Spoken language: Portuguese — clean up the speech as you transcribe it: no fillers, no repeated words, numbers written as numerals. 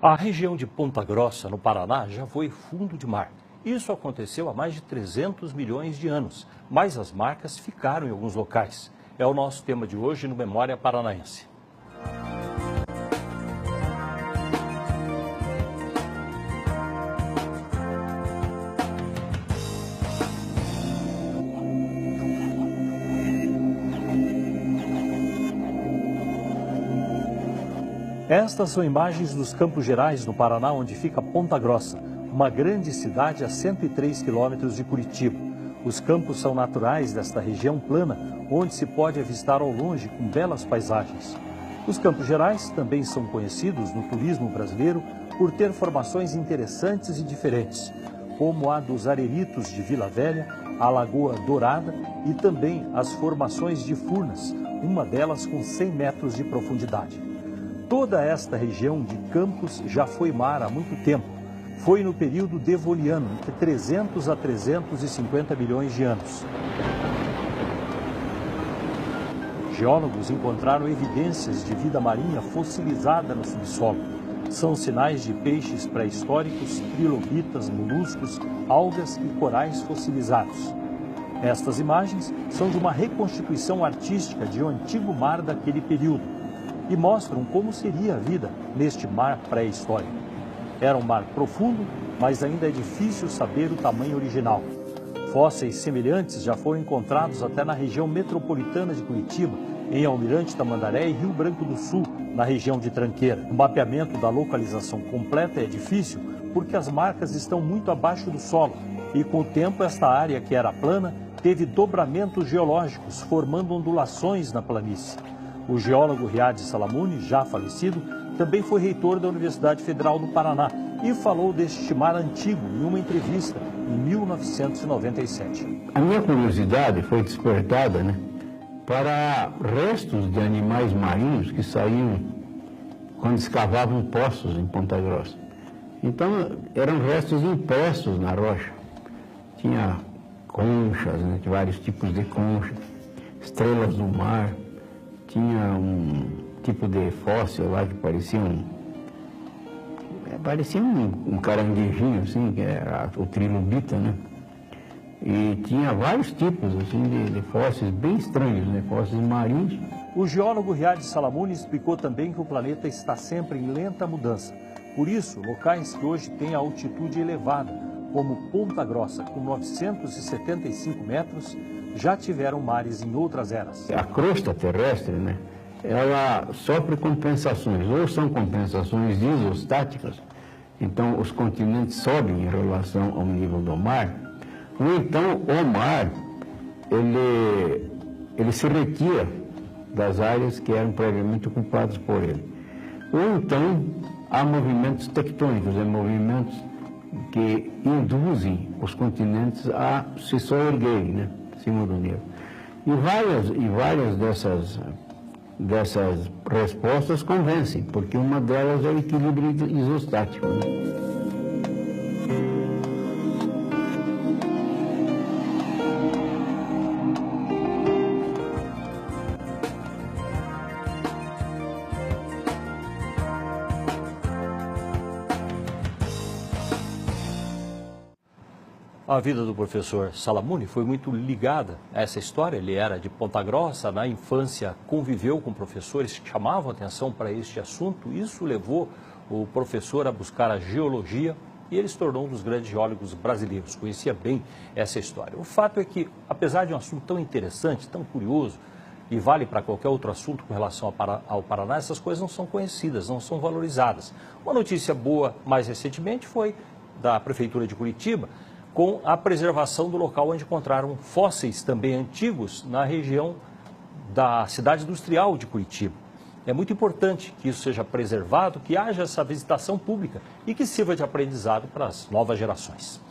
A região de Ponta Grossa, no Paraná, já foi fundo de mar. Isso aconteceu há mais de 300 milhões de anos, mas as marcas ficaram em alguns locais. É o nosso tema de hoje no Memória Paranaense. Estas são imagens dos Campos Gerais, no Paraná, onde fica Ponta Grossa, uma grande cidade a 103 quilômetros de Curitiba. Os campos são naturais desta região plana, onde se pode avistar ao longe com belas paisagens. Os Campos Gerais também são conhecidos no turismo brasileiro por ter formações interessantes e diferentes, como a dos Araritos de Vila Velha, a Lagoa Dourada e também as formações de Furnas, uma delas com 100 metros de profundidade. Toda esta região de Campos já foi mar há muito tempo. Foi no período devoniano, entre 300 a 350 milhões de anos. Geólogos encontraram evidências de vida marinha fossilizada no subsolo. São sinais de peixes pré-históricos, trilobitas, moluscos, algas e corais fossilizados. Estas imagens são de uma reconstituição artística de um antigo mar daquele período e mostram como seria a vida neste mar pré-histórico. Era um mar profundo, mas ainda é difícil saber o tamanho original. Fósseis semelhantes já foram encontrados até na região metropolitana de Curitiba, em Almirante Tamandaré e Rio Branco do Sul, na região de Tranqueira. O mapeamento da localização completa é difícil porque as marcas estão muito abaixo do solo e, com o tempo, esta área que era plana teve dobramentos geológicos, formando ondulações na planície. O geólogo Riad Salamuni, já falecido, também foi reitor da Universidade Federal do Paraná e falou deste mar antigo em uma entrevista em 1997. A minha curiosidade foi despertada, para restos de animais marinhos que saíam quando escavavam poços em Ponta Grossa. Então, eram restos impressos na rocha. Tinha conchas, vários tipos de conchas, estrelas do mar. Tinha um tipo de fóssil lá que parecia um caranguejinho, assim, que era o trilobita, E tinha vários tipos, assim, de fósseis bem estranhos, fósseis marinhos. O geólogo Riad Salamuni explicou também que o planeta está sempre em lenta mudança. Por isso, locais que hoje têm altitude elevada, como Ponta Grossa, com 975 metros, já tiveram mares em outras eras. A crosta terrestre, ela sofre compensações, ou são compensações isostáticas, então os continentes sobem em relação ao nível do mar, ou então o mar, ele se retira das áreas que eram previamente ocupadas por ele. Ou então há movimentos tectônicos, movimentos que induzem os continentes a se soerguerem, acima do nível. E várias dessas respostas convencem, porque uma delas é o equilíbrio isostático. A vida do professor Salamuni foi muito ligada a essa história. Ele era de Ponta Grossa, na infância conviveu com professores que chamavam atenção para este assunto. Isso levou o professor a buscar a geologia e ele se tornou um dos grandes geólogos brasileiros. Conhecia bem essa história. O fato é que, apesar de um assunto tão interessante, tão curioso, e vale para qualquer outro assunto com relação ao Paraná, essas coisas não são conhecidas, não são valorizadas. Uma notícia boa, mais recentemente, foi da Prefeitura de Curitiba, com a preservação do local onde encontraram fósseis também antigos na região da cidade industrial de Curitiba. É muito importante que isso seja preservado, que haja essa visitação pública e que sirva de aprendizado para as novas gerações.